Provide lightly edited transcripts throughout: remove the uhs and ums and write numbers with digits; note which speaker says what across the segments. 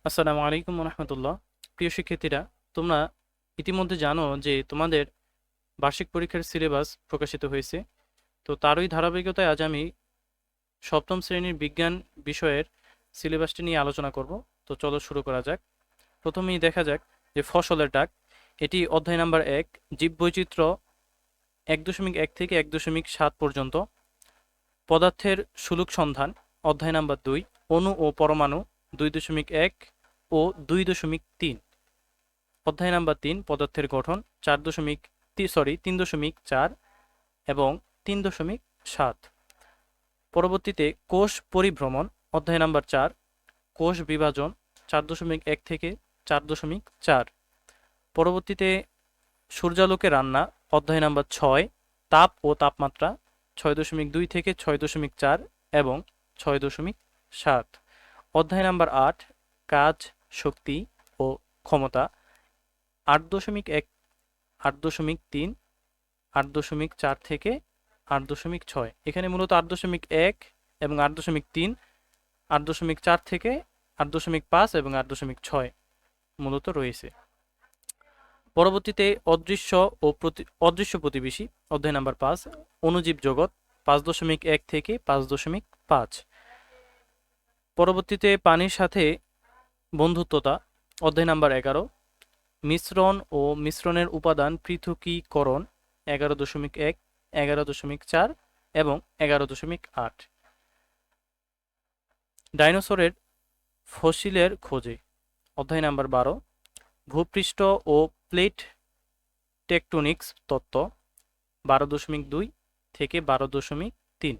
Speaker 1: আসসালামু আলাইকুম রহমতুল্লাহ। প্রিয় শিক্ষার্থীরা, তোমরা ইতিমধ্যে জানো যে তোমাদের বার্ষিক পরীক্ষার সিলেবাস প্রকাশিত হয়েছে। তো তারই ধারাবাহিকতায় আজ আমি সপ্তম শ্রেণীর বিজ্ঞান বিষয়ের সিলেবাসটি নিয়ে আলোচনা করব। তো চলো শুরু করা যাক। প্রথমেই দেখা যাক যে ফসলের ডাক, এটি অধ্যায় নাম্বার 1, জীববৈচিত্র্য 1.1 থেকে 1.7 পর্যন্ত। পদার্থের সুলুক সন্ধান অধ্যায় নাম্বার 2, অণু ও পরমাণু 2.1 ও 2.3। অধ্যায় নাম্বার 3, পদার্থের গঠন 3.4 এবং 3.7। পরবর্তীতে কোষ পরিভ্রমণ অধ্যায় নাম্বার 4, কোষ বিভাজন 4.1 থেকে 4.4। পরবর্তীতে সূর্যালোকে রান্না অধ্যায় নাম্বার 6, তাপ ও তাপমাত্রা 6.2 থেকে 6.4 এবং 6.7। অধ্যায় নাম্বার 8, কাজ, শক্তি ও ক্ষমতা 8.1, 8.3, 8.4 থেকে 8.6। এখানে মূলত 8.1 এবং 8.3, 8.4 থেকে 8.5 এবং 8.6 মূলত রয়েছে। পরবর্তীতে অদৃশ্য প্রতিবেশী অধ্যায় নাম্বার 5, অণুজীব জগৎ 5.1 থেকে 5.5। পরবর্তীতে পানির সাথে বন্ধুত্বতা অধ্যায় নাম্বার 11, মিশ্রণ ও মিশ্রণের উপাদান পৃথকীকরণ 11.1, 11.4 এবং 11.8। ডাইনোসরের ফসিলের খোঁজে অধ্যায় নাম্বার 12, ভূপৃষ্ঠ ও প্লেট টেকটোনিক্স তত্ত্ব 12.2 থেকে 12.3।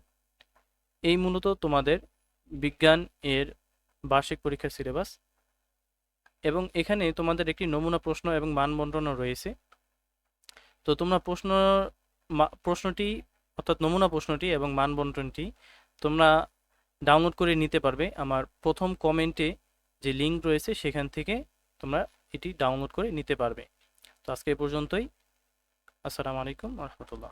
Speaker 1: এই মূলত তোমাদের বিজ্ঞান এর বার্ষিক পরীক্ষার সিলেবাস, এবং এখানে তোমাদের একটি নমুনা প্রশ্ন এবং মানবন্টনও রয়েছে। তো তোমরা প্রশ্নটি অর্থাৎ নমুনা প্রশ্নটি এবং মানবন্টনটি তোমরা ডাউনলোড করে নিতে পারবে আমার প্রথম কমেন্টে যে লিঙ্ক রয়েছে সেখান থেকে তোমরা এটি ডাউনলোড করে নিতে পারবে। তো আজকে এ পর্যন্তই। আসসালামু আলাইকুম রহমতুল্লাহ।